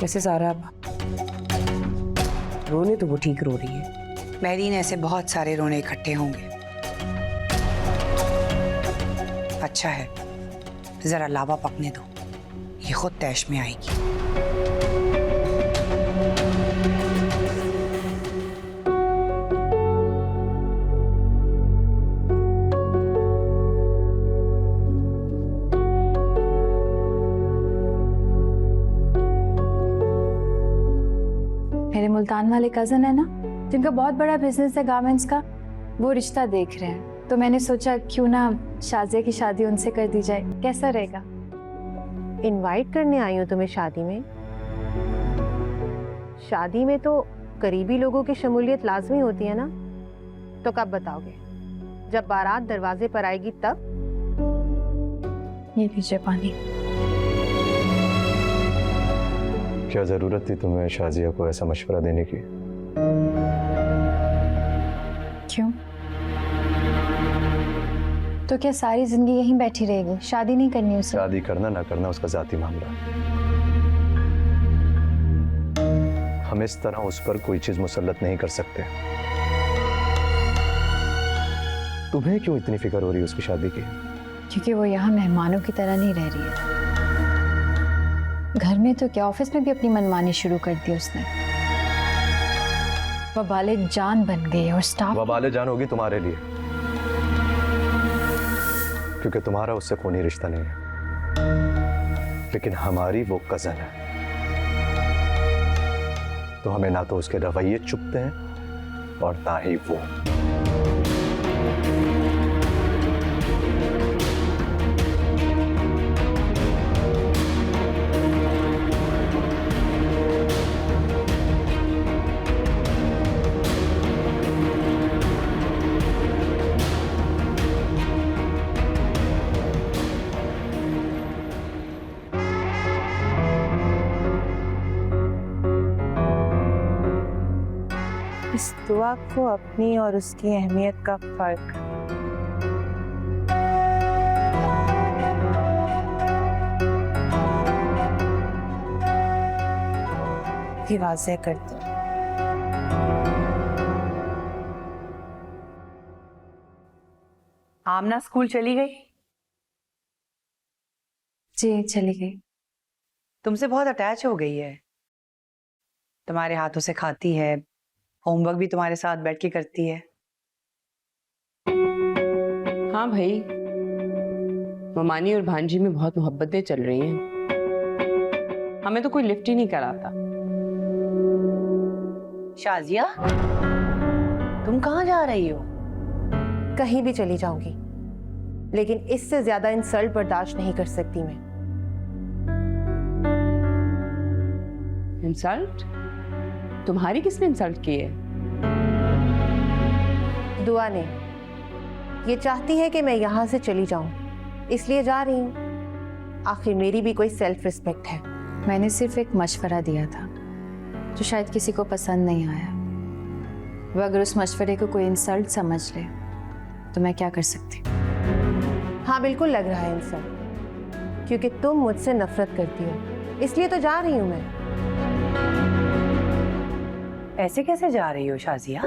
वैसे सारा रोने तो वो ठीक रो रही है। महरीन, ऐसे बहुत सारे रोने इकट्ठे होंगे। अच्छा है, जरा लावा पकने दो, ये खुद तैश में आएगी। मेरे मुल्तान वाले कजन है ना, जिनका बहुत बड़ा बिजनेस है गारमेंट्स का, वो रिश्ता देख रहे हैं। तो मैंने सोचा क्यों ना शाजिया की शादी उनसे कर दी जाए, कैसा रहेगा? इनवाइट करने आई हूँ तुम्हें शादी में? शादी में तो करीबी लोगों की शमूलियत लाजमी होती है ना। तो कब बताओगे? जब बारात दरवाजे पर आएगी तब? ये लीजिए पानी। क्या जरूरत थी तुम्हें शाजिया को ऐसा मशवरा देने की? क्यों? तो क्या सारी जिंदगी यहीं बैठी रहेगी, शादी नहीं करनी उसे? शादी करना ना करना उसका जाती मामला है। हम इस तरह उस पर कोई चीज मुसल्लत नहीं कर सकते। तुम्हें क्यों इतनी फिक्र हो रही है उसकी शादी की? क्योंकि वो यहाँ मेहमानों की तरह नहीं रह रही है। घर में तो क्या, ऑफिस में भी अपनी मनमानी शुरू कर दी उसने। वबाले जान बन गई और स्टाफ वबाले जान होगी तुम्हारे लिए, क्योंकि तुम्हारा उससे खूनी रिश्ता नहीं है, लेकिन हमारी वो कजन है। तो हमें ना तो उसके रवैये चुभते हैं और ना ही वो। इस दुआ को अपनी और उसकी अहमियत का फर्क भी वाज़ेह करती हूँ। आमना स्कूल चली गई? जी चली गई। तुमसे बहुत अटैच हो गई है, तुम्हारे हाथों से खाती है, होमवर्क भी तुम्हारे साथ बैठ के करती है। हाँ भाई, ममानी और भांजी में बहुत मोहब्बतें चल रही हैं। हमें तो कोई लिफ्ट ही नहीं कराता। शाजिया, तुम कहाँ जा रही हो? कहीं भी चली जाऊंगी, लेकिन इससे ज्यादा इंसल्ट बर्दाश्त नहीं कर सकती मैं। इंसल्ट? तुम्हारी किसने इंसल्ट की है? दुआ ने। ये चाहती है कि मैं यहाँ से चली जाऊं, इसलिए जा रही हूँ। आखिर मेरी भी कोई सेल्फ रिस्पेक्ट है। मैंने सिर्फ एक मशवरा दिया था जो शायद किसी को पसंद नहीं आया। वो अगर उस मशवरे को कोई इंसल्ट समझ ले तो मैं क्या कर सकती? हाँ बिल्कुल लग रहा है इंसल्ट, क्योंकि तुम मुझसे नफरत करती हो, इसलिए तो जा रही हूँ मैं। ऐसे कैसे जा रही हो शाजिया?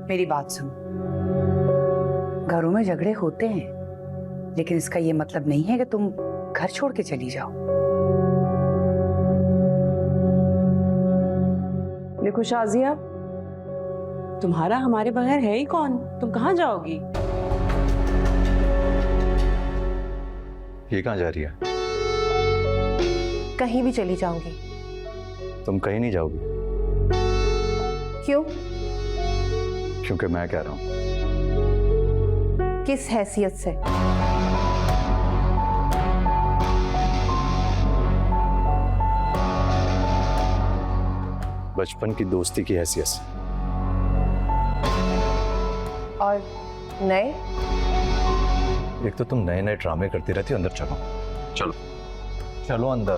मेरी बात सुनो, घरों में झगड़े होते हैं, लेकिन इसका ये मतलब नहीं है कि तुम घर छोड़ के चली जाओ। देखो शाजिया, तुम्हारा हमारे बगैर है ही कौन? तुम कहाँ जाओगी? ये कहाँ जा रही है? कहीं भी चली जाऊंगी। तुम कहीं नहीं जाओगी। क्यों? क्योंकि मैं कह रहा हूं। किस हैसियत से? बचपन की दोस्ती की हैसियत से। और नए? एक तो तुम नए नए ड्रामे करती रहती हो। अंदर चलो, चलो चलो अंदर।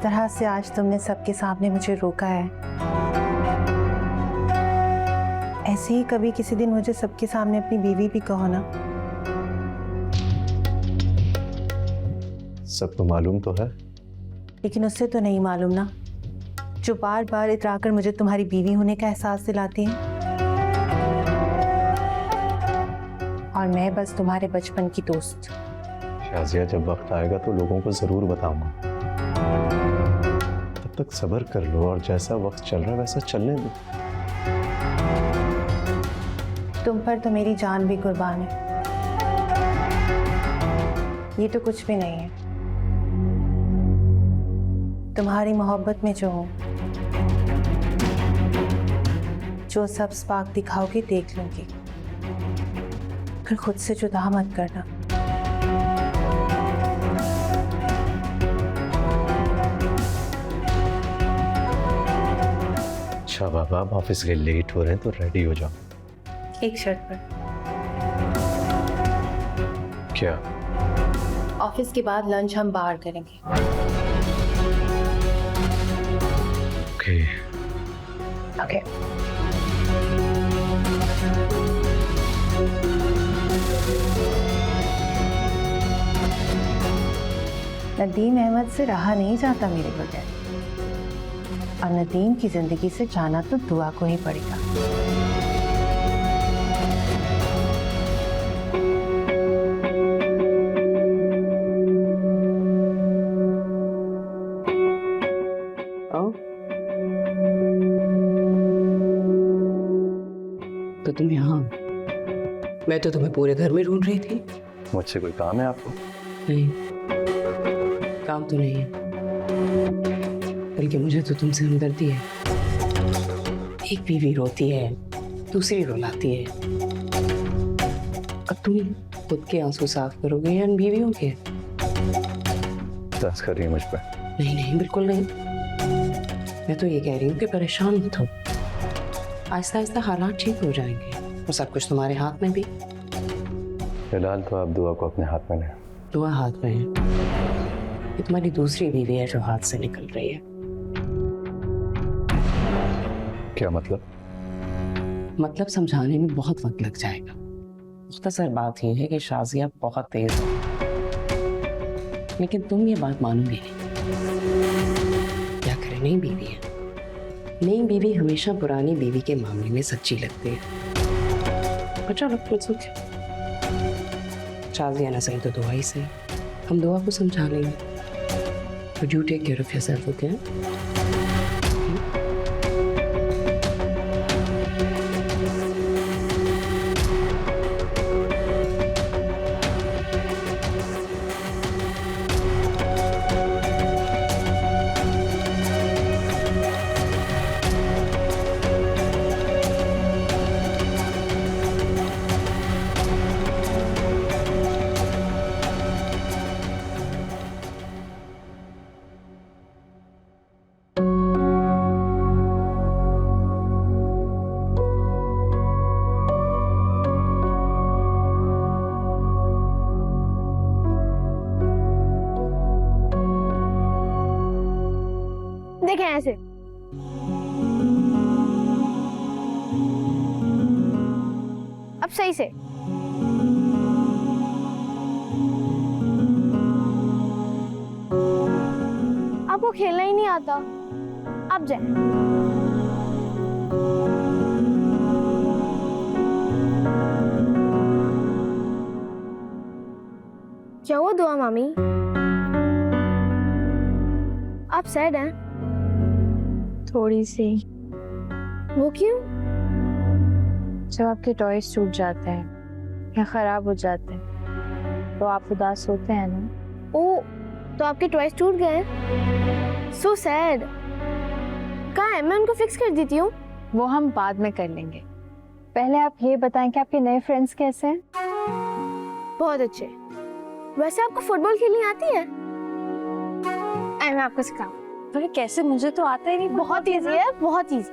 तरह से आज तुमने सबके सामने मुझे रोका है, ऐसे ही कभी किसी दिन मुझे सबके सामने अपनी बीवी भी कहो ना। सबको मालूम तो है। लेकिन उससे तो नहीं मालूम ना, जो बार बार इतराकर मुझे तुम्हारी बीवी होने का एहसास दिलाती है। और मैं बस तुम्हारे बचपन की दोस्त। शाजिया, जब वक्त आएगा तो लोगों को जरूर बताऊंगा। तब तक सब्र कर लो और जैसा वक्त चल रहा है वैसा चलने दो। तुम पर तो मेरी जान भी कुर्बान है। ये तो कुछ भी नहीं है। तुम्हारी मोहब्बत में जो हूं, जो सब स्पार्क दिखाओगे देख लूंगी। फिर खुद से जुदा मत करना। अच्छा बाबा, आप ऑफिस के लेट हो रहे हैं तो रेडी हो जाओ। एक शर्त पर। क्या? ऑफिस के बाद लंच हम बाहर करेंगे। ओके। ओके। नदीम अहमद से रहा नहीं जाता मेरे बगैर, और नदीम की जिंदगी से जाना तो दुआ को ही पड़ेगा। तो तुम यहाँ? मैं तो तुम्हें पूरे घर में ढूंढ रही थी। मुझसे कोई काम है आपको? नहीं, काम तो नहीं है, बल्कि मुझे तो तुमसे हमदर्दी है। एक बीवी रोती है, दूसरी रुलाती है। अब तुम खुद के आंसू साफ करोगे या इन बीवियों के? दस कर रही है मुझ पर। नहीं नहीं, बिल्कुल नहीं। मैं तो ये कह रही हूँ कि परेशान मत हो। आहिस्ता आहिस्ता हालात ठीक हो जाएंगे और सब कुछ तुम्हारे हाथ में भी। फिलहाल तो आप दुआ को अपने हाथ में लें। दुआ हाथ में है। ये तुम्हारी दूसरी बीवी है जो हाथ से निकल रही है। क्या मतलब? मतलब समझाने में बहुत वक्त लग जाएगा। मुख्तसर बात यह है कि शाजिया बहुत तेज है, लेकिन तुम ये बात मानोगे नहीं। क्या करें, नई बीवी है। नई बीवी हमेशा पुरानी बीवी के मामले में सच्ची लगती है। पर चलो इट्स ओके। शाजिया ना सही तो दुआ ही सही। हम दुआ को समझा लेंगे। Would you take care of yourself, okay? देखें ऐसे। अब सही से। आपको खेलना ही नहीं आता। अब जाए। क्या हुआ दुआ मामी? आप सैड हैं? थोड़ी सी। वो क्यों? जब आपके टॉयज टूट जाते हैं या खराब हो जाते हैं तो आप उदास होते हैं ना। ओ, तो आपके टॉयज टूट गए? So sad. कहाँ है? मैं उनको फिक्स कर देती हूँ। वो हम बाद में कर लेंगे। पहले आप ये बताएं कि आपके नए फ्रेंड्स कैसे हैं? बहुत अच्छे। वैसे आपको फुटबॉल खेलनी आती है? मैं आपको सिखाऊं। अरे कैसे? मुझे तो आता ही नहीं। बहुत इजी है, बहुत easy.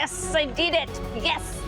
Yes, I did it. Yes.